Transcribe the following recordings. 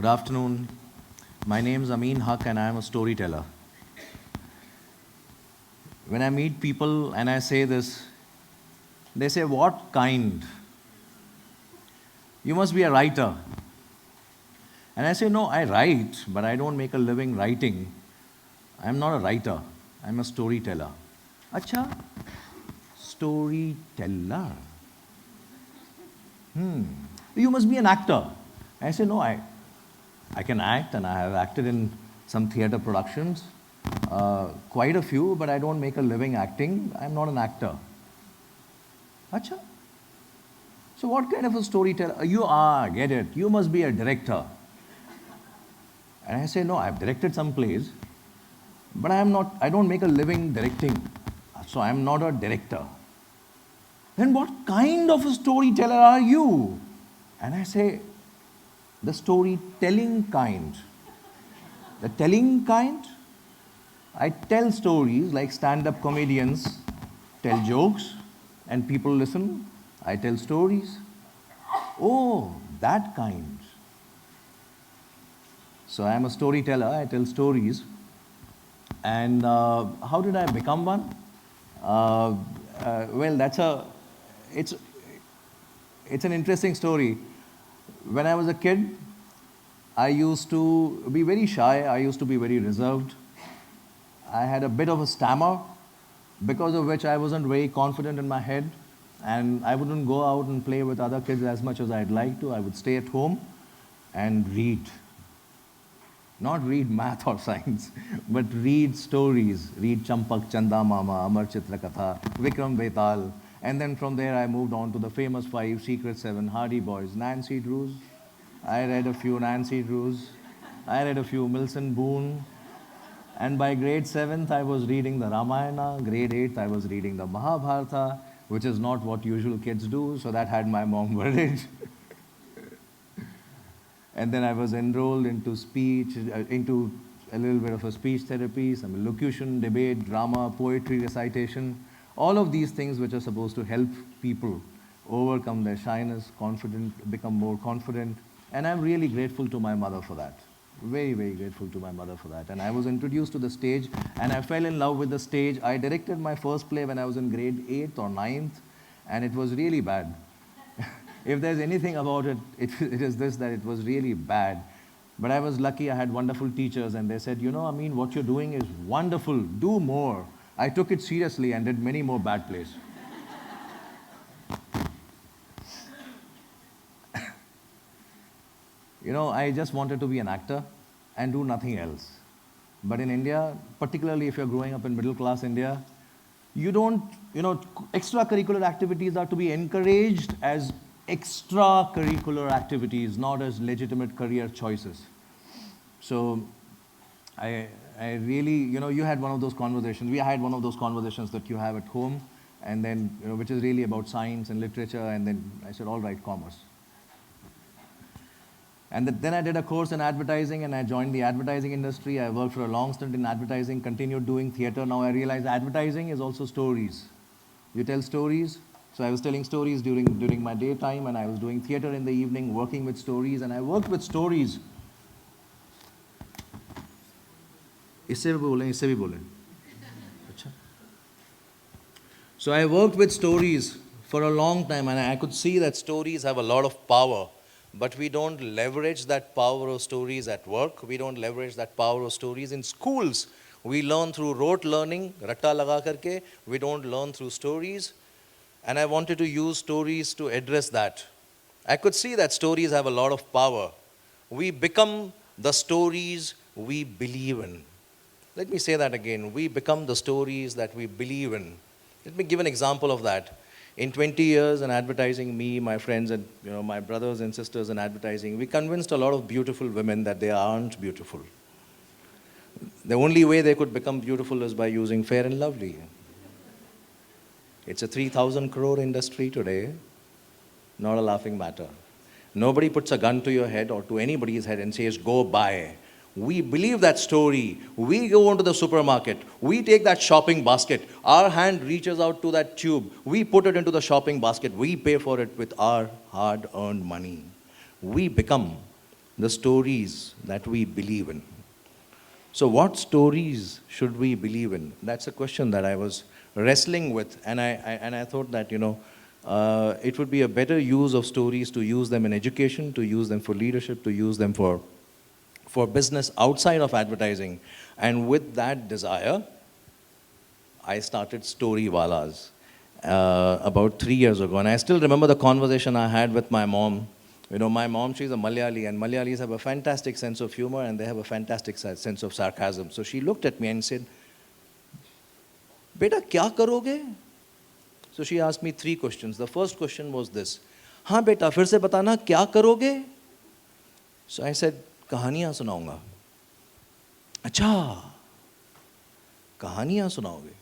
Good afternoon. My name is Amin Haq and I am a storyteller. When I meet people and I say this, they say, "What kind? You must be a writer." And I say, "No, I write, but I don't make a living writing. I'm not a writer, I'm a storyteller." Acha, storyteller. You must be an actor. I say, "No, I can act and I have acted in some theater productions, quite a few, but I don't make a living acting. I'm not an actor." Acha. So what kind of a storyteller? You are, get it. You must be a director. And I say, "No, I've directed some plays, but I don't make a living directing. So I'm not a director." "Then what kind of a storyteller are you?" And I say, "The storytelling kind." The telling kind? I tell stories like stand-up comedians tell jokes and people listen. I tell stories. Oh, that kind. So I am a storyteller, I tell stories. And how did I become one? Well, it's an interesting story. When I was a kid, I used to be very shy, I used to be very reserved. I had a bit of a stammer, because of which I wasn't very confident in my head, and I wouldn't go out and play with other kids as much as I'd like to. I would stay at home and read. Not read math or science, but read stories. Read Champak, Chanda Mama, Amar Chitra Katha, Vikram Betal. And then from there I moved on to the famous five, Secret Seven, Hardy Boys, Nancy Drews. I read a few Nancy Drews. I read a few Milton Boone. And by grade 7th, I was reading the Ramayana. Grade 8th, I was reading the Mahabharata, which is not what usual kids do, so that had my mom worried. And then I was enrolled into speech, into a little bit of a speech therapy, some elocution, debate, drama, poetry recitation, all of these things which are supposed to help people overcome their shyness, become more confident. And I'm really grateful to my mother for that. Very, very grateful to my mother for that. And I was introduced to the stage and I fell in love with the stage. I directed my first play when I was in grade 8th or 9th, and it was really bad. If there's anything about it, it is this, that it was really bad. But I was lucky, I had wonderful teachers, and they said, "Amin, what you're doing is wonderful, do more." I took it seriously and did many more bad plays. I just wanted to be an actor and do nothing else. But in India, particularly if you're growing up in middle class India, you don't, extracurricular activities are to be encouraged as extracurricular activities, not as legitimate career choices. So I really, you had one of those conversations. We had one of those conversations that you have at home, and then, which is really about science and literature, and then I said, all right, commerce. And then I did a course in advertising, and I joined the advertising industry. I worked for a long stint in advertising, continued doing theater. Now I realize advertising is also stories. You tell stories. So I was telling stories during my daytime, and I was doing theater in the evening, working with stories, and I worked with stories. इससे भी बोलें, इससे भी बोलें. अच्छा. So I worked with stories for a long time, and I could see that stories have a lot of power. But we don't leverage that power of stories at work. We don't leverage that power of stories in schools. We learn through rote learning, ratta laga karke. We don't learn through stories. And I wanted to use stories to address that. I could see that stories have a lot of power. We become the stories we believe in. Let me say that again. We become the stories that we believe in. Let me give an example of that. In 20 years in advertising, me, my friends, and my brothers and sisters in advertising, we convinced a lot of beautiful women that they aren't beautiful. The only way they could become beautiful is by using Fair and Lovely. It's a 3,000 crore industry today, not a laughing matter. Nobody puts a gun to your head or to anybody's head and says, "Go buy." We believe that story. We go into the supermarket. We take that shopping basket. Our hand reaches out to that tube. We put it into the shopping basket. We pay for it with our hard-earned money. We become the stories that we believe in. So, what stories should we believe in? That's a question that I was wrestling with, and I thought that, it would be a better use of stories to use them in education, to use them for leadership, to use them for business outside of advertising. And with that desire, I started Storywalas about 3 years ago. And I still remember the conversation I had with my mom. My mom, she's a Malayali, and Malayalis have a fantastic sense of humor and they have a fantastic sense of sarcasm. So she looked at me and said, "Beta, kya karoge?" So she asked me 3 questions. The first question was this: "Haan beta, fir se batana, kya karoge?" So I said, "Kahaniyan sunaunga." "Acha, kahaniyan sunaoge."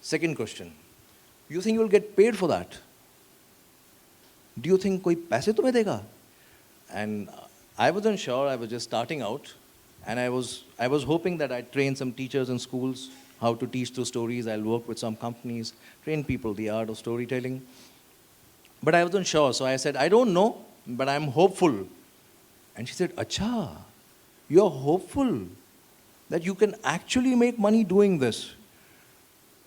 Second question: "You think you will get paid for that? Do you think koi paise tumhe dega?" And I wasn't sure. I was just starting out, and I was hoping that I'd train some teachers in schools how to teach those stories. I'll work with some companies, train people the art of storytelling. But I wasn't sure, so I said, "I don't know, but I'm hopeful." And she said, "Acha, you're hopeful that you can actually make money doing this?"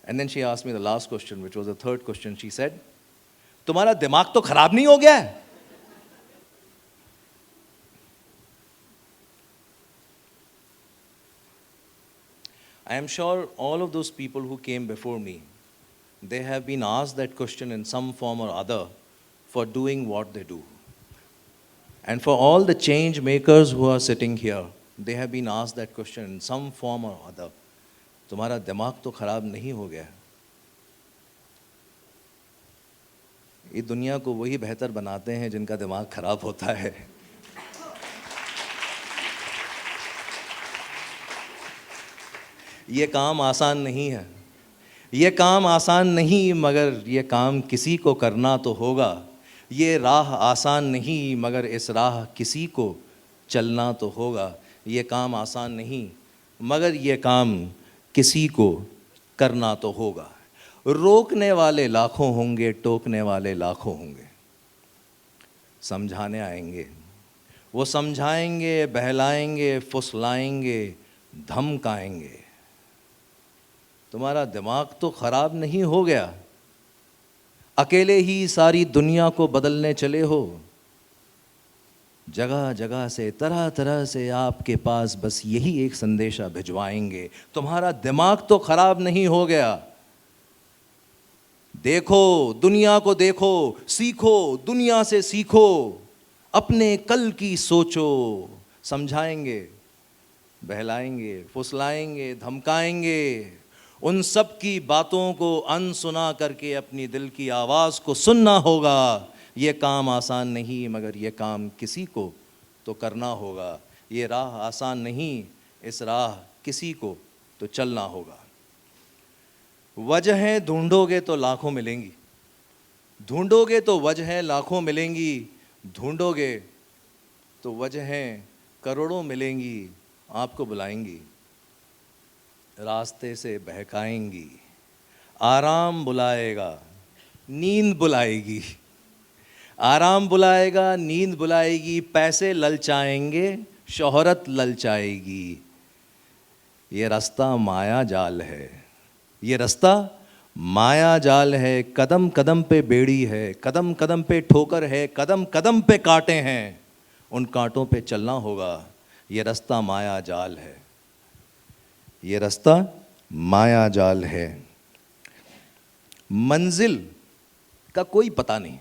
And then she asked me the last question, which was the third question. She said, "तुम्हारा दिमाग तो खराब नहीं हो गया है?" I am sure all of those people who came before me, they have been asked that question in some form or other for doing what they do. And for all the change makers who are sitting here, they have been asked that question in some form or other. तुम्हारा दिमाग तो खराब नहीं हो गया? ये दुनिया को वही बेहतर बनाते हैं जिनका दिमाग खराब होता है. ये काम आसान नहीं है. ये काम आसान नहीं, मगर ये काम किसी को करना तो होगा. ये राह आसान नहीं, मगर इस राह किसी को चलना तो होगा. ये काम आसान नहीं, मगर ये काम किसी को करना तो होगा. रोकने वाले लाखों होंगे, टोकने वाले लाखों होंगे. समझाने आएंगे, वो समझाएंगे, बहलाएंगे, फुसलाएंगे, धमकाएंगे. तुम्हारा दिमाग तो खराब नहीं हो गया? अकेले ही सारी दुनिया को बदलने चले हो? जगह जगह से, तरह तरह से आपके पास बस यही एक संदेशा भिजवाएंगे: तुम्हारा दिमाग तो खराब नहीं हो गया? देखो, दुनिया को देखो, सीखो, दुनिया से सीखो, अपने कल की सोचो. समझाएंगे, बहलाएंगे, फुसलाएंगे, धमकाएंगे. उन सब की बातों को अनसुना करके अपनी दिल की आवाज़ को सुनना होगा. ये काम आसान नहीं, मगर ये काम किसी को तो करना होगा. ये राह आसान नहीं, इस राह किसी को तो चलना होगा. वजहें ढूंढोगे तो लाखों मिलेंगी, ढूंढोगे तो वजहें लाखों मिलेंगी, ढूंढोगे तो वजहें करोड़ों मिलेंगी. आपको बुलाएंगी, रास्ते से बहकाएंगी. आराम बुलाएगा, नींद बुलाएगी. आराम बुलाएगा, नींद बुलाएगी. पैसे ललचाएंगे, शोहरत ललचाएगी. ये रास्ता माया जाल है, ये रास्ता माया जाल है. कदम कदम पे बेड़ी है, कदम कदम पे ठोकर है, कदम कदम पे कांटे हैं. उन कांटों पे चलना होगा. ये रास्ता माया जाल है, ये रास्ता माया जाल है. मंजिल का कोई पता नहीं.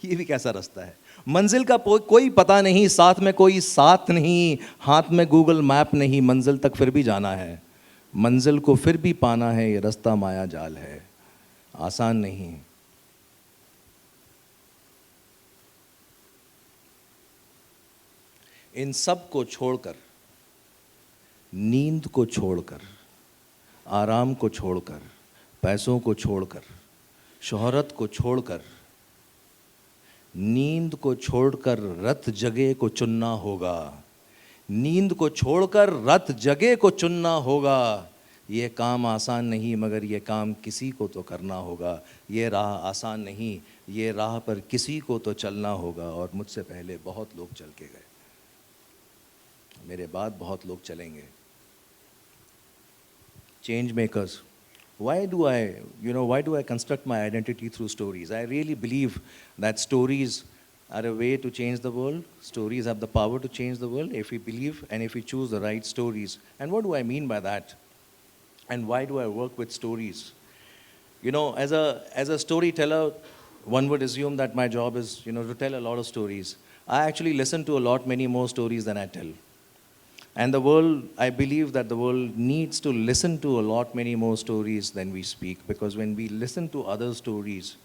ये भी कैसा रास्ता है? मंजिल का कोई पता नहीं, साथ में कोई साथ नहीं, हाथ में गूगल मैप नहीं. मंजिल तक फिर भी जाना है, मंजिल को फिर भी पाना है. ये रास्ता माया जाल है, आसान नहीं. इन सब को छोड़कर, नींद को छोड़कर, आराम को छोड़कर, पैसों को छोड़कर, शोहरत को छोड़कर, नींद को छोड़कर रत जगह को चुनना होगा. नींद को छोड़कर रत जगह को चुनना होगा. ये काम आसान नहीं मगर ये काम किसी को तो करना होगा, ये राह आसान नहीं, ये राह पर किसी को तो चलना होगा। और मुझसे पहले बहुत लोग चल के गए, मेरे बाद बहुत लोग चलेंगे। Change makers. Why do I construct my identity through stories? I really believe that stories are a way to change the world. Stories have the power to change the world if we believe and if we choose the right stories. And what do I mean by that? And why do I work with stories? As a storyteller, one would assume that my job is, to tell a lot of stories. I actually listen to many more stories than I tell. And I believe that the world needs to listen to many more stories than we speak. Because when we listen to other stories,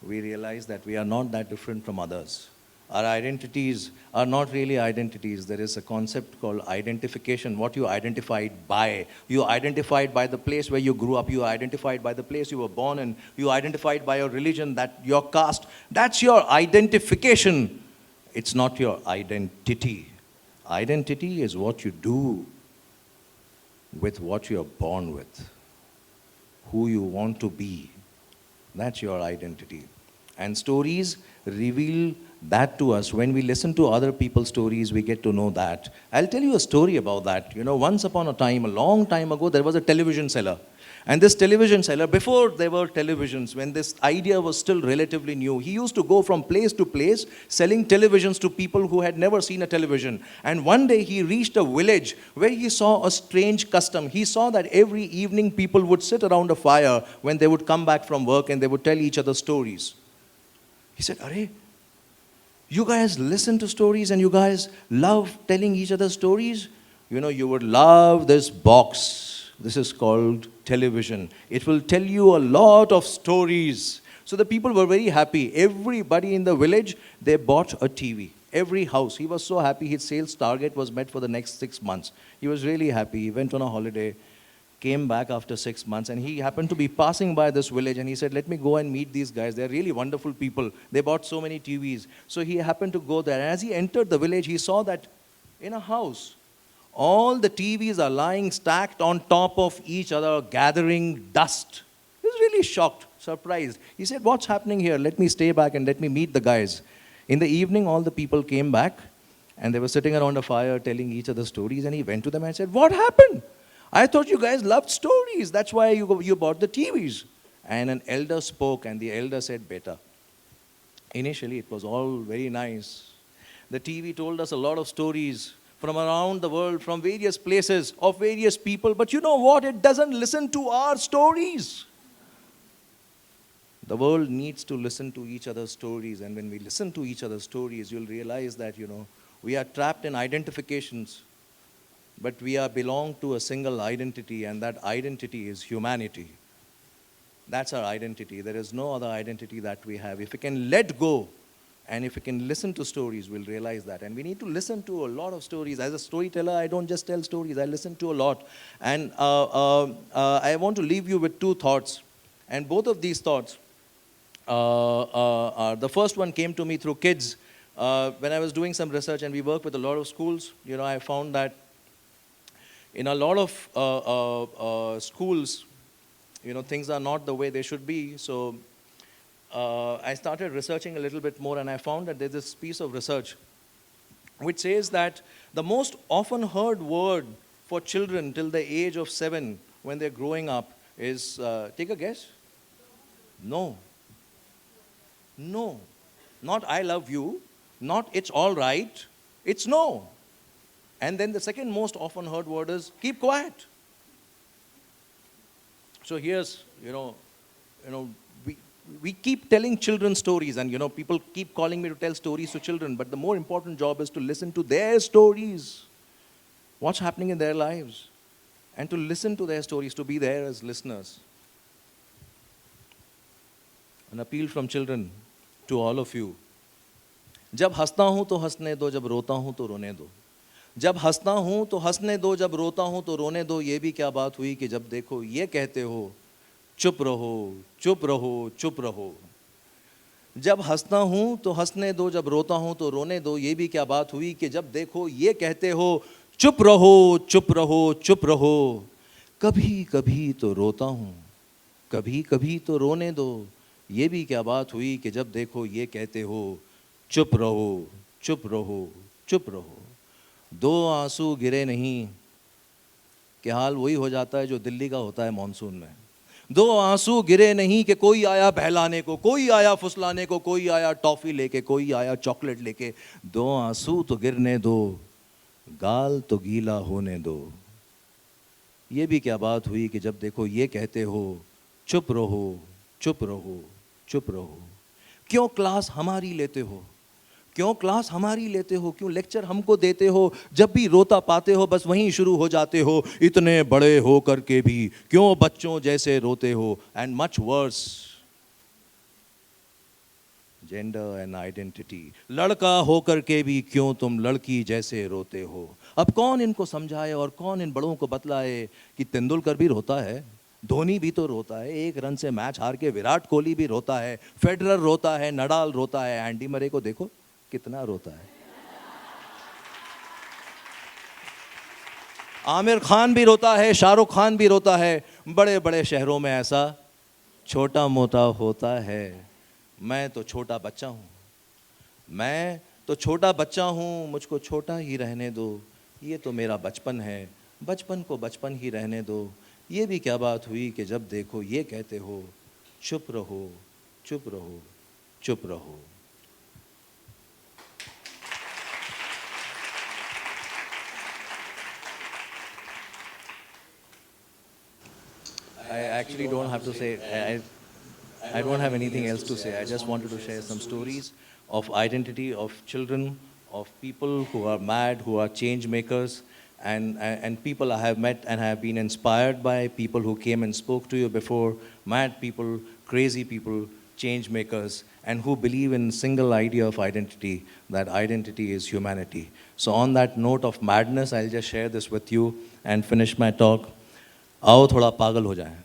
we realize that we are not that different from others. Our identities are not really identities. There is a concept called identification, what you identified by. You identified by the place where you grew up. You identified by the place you were born in. You identified by your religion, that your caste. That's your identification. It's not your identity. Identity is what you do with what you're born with, who you want to be. That's your identity. And stories reveal that to us. When we listen to other people's stories, we get to know that. I'll tell you a story about that. Once upon a time, a long time ago, there was a television seller. And this television seller, before there were televisions, when this idea was still relatively new, he used to go from place to place selling televisions to people who had never seen a television. And one day he reached a village where he saw a strange custom. He saw that every evening people would sit around a fire when they would come back from work and they would tell each other stories. He said, "Arey, you guys listen to stories and you guys love telling each other stories? You would love this box. This is called television. It will tell you a lot of stories." So the people were very happy. Everybody in the village, they bought a TV. Every house. He was so happy. His sales target was met for the next 6 months. He was really happy. He went on a holiday, came back after 6 months, and he happened to be passing by this village, and he said, "Let me go and meet these guys. They're really wonderful people. They bought so many TVs." So he happened to go there. And as he entered the village, he saw that in a house, all the TVs are lying stacked on top of each other, gathering dust. He was really shocked, surprised. He said, "What's happening here? Let me stay back and let me meet the guys." In the evening, all the people came back, and they were sitting around a fire telling each other stories, and he went to them and said, "What happened? I thought you guys loved stories. That's why you bought the TVs." And an elder spoke, and the elder said, "Beta, initially it was all very nice. The TV told us a lot of stories from around the world, from various places, of various people. But you know what? It doesn't listen to our stories." The world needs to listen to each other's stories. And when we listen to each other's stories, you'll realize that, we are trapped in identifications. But we belong to a single identity, and that identity is humanity. That's our identity. There is no other identity that we have. If we can let go, and if we can listen to stories, we'll realize that. And we need to listen to a lot of stories. As a storyteller, I don't just tell stories, I listen to a lot. And I want to leave you with 2 thoughts. And both of these thoughts, the first one came to me through kids. When I was doing some research, and we work with a lot of schools, I found that in a lot of schools, things are not the way they should be. So I started researching a little bit more, and I found that there's this piece of research which says that the most often heard word for children till the age of 7 when they're growing up is, take a guess? No. No. Not "I love you," not "it's all right," it's no. And then the second most often heard word is "keep quiet." So here's, we keep telling children stories, and people keep calling me to tell stories to children, but the more important job is to listen to their stories, what's happening in their lives, and to listen to their stories, to be there as listeners. An appeal from children to all of you. जब हंसता हूं तो हंसने दो, जब रोता हूं तो रोने दो. जब हंसता हूं तो हंसने दो, जब रोता हूं तो रोने दो. ये भी क्या बात हुई कि जब देखो ये कहते हो चुप रहो, चुप रहो, चुप रहो. जब हंसता हूं तो हंसने दो, जब रोता हूं तो रोने दो. ये भी क्या बात हुई कि जब देखो ये कहते हो चुप रहो, चुप रहो, चुप रहो. कभी कभी तो रोता हूँ, कभी कभी तो रोने दो, ये भी क्या बात हुई कि जब देखो ये कहते हो चुप रहो, चुप रहो, चुप रहो। दो आंसू गिरे नहीं कि हाल वही हो जाता है जो दिल्ली का होता है मॉनसून में। दो आंसू गिरे नहीं कि कोई आया बहलाने को, कोई आया फुसलाने को, कोई आया टॉफी लेके, कोई आया चॉकलेट लेके। दो आंसू तो गिरने दो, गाल तो गीला होने दो। ये भी क्या बात हुई कि जब देखो ये कहते हो चुप रहो, चुप रहो, चुप रहो। क्यों क्लास हमारी लेते हो, क्यों क्लास हमारी लेते हो, क्यों लेक्चर हमको देते हो। जब भी रोता पाते हो बस वहीं शुरू हो जाते हो, इतने बड़े हो करके भी क्यों बच्चों जैसे रोते हो। And much worse, gender and identity, लड़का हो करके भी क्यों तुम लड़की जैसे रोते हो। अब कौन इनको समझाए और कौन इन बड़ों को बतलाए कि तेंदुलकर भी रोता है, धोनी भी तो रोता है, 1 रन से मैच हार के विराट कोहली भी रोता है, फेडरर रोता है, नडाल रोता है, एंडी मरे को देखो कितना रोता है, आमिर खान भी रोता है, शाहरुख खान भी रोता है। बड़े बड़े शहरों में ऐसा छोटा मोटा होता है। मैं तो छोटा बच्चा हूँ, मैं तो छोटा बच्चा हूँ, मुझको छोटा ही रहने दो। ये तो मेरा बचपन है, बचपन को बचपन ही रहने दो। ये भी क्या बात हुई कि जब देखो ये कहते हो चुप रहो, चुप रहो, चुप रहो। I actually don't have to say, I don't have anything else to say. I just wanted to share some stories of identity, of children, of people who are mad, who are change makers, and people I have met and have been inspired by, people who came and spoke to you before, mad people, crazy people, change makers, and who believe in single idea of identity, that identity is humanity. So on that note of madness, I'll just share this with you and finish my talk. आओ थोड़ा पागल हो जाएं,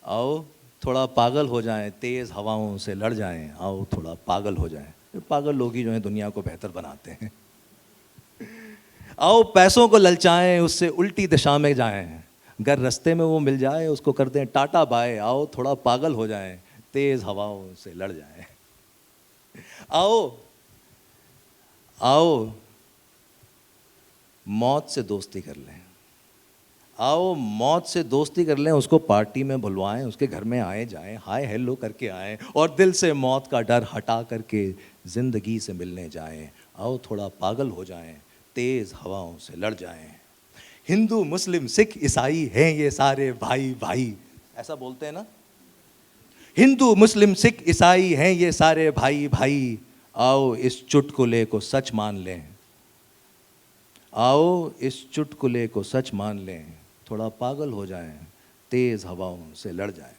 आओ थोड़ा पागल हो जाएं, तेज़ हवाओं से लड़ जाएं, आओ थोड़ा पागल हो जाएं। पागल लोग ही जो हैं दुनिया को बेहतर बनाते हैं। आओ पैसों को ललचाएं, उससे उल्टी दिशा में जाएं, अगर रास्ते में वो मिल जाए उसको कर दें टाटा बाय। आओ थोड़ा पागल हो जाएं, तेज़ हवाओं से लड़ जाएं। आओ आओ मौत से दोस्ती कर लें, आओ मौत से दोस्ती कर लें, उसको पार्टी में बुलवाएं, उसके घर में आए जाएं, हाय हेलो करके आएं, और दिल से मौत का डर हटा करके ज़िंदगी से मिलने जाएं। आओ थोड़ा पागल हो जाएं, तेज़ हवाओं से लड़ जाएं। हिंदू मुस्लिम सिख ईसाई हैं ये सारे भाई भाई, ऐसा बोलते हैं ना। हिंदू मुस्लिम सिख ईसाई हैं ये सारे भाई भाई, आओ इस चुटकुले को सच मान लें, आओ इस चुटकुले को सच मान लें, थोड़ा पागल हो जाएं, तेज़ हवाओं से लड़ जाएं।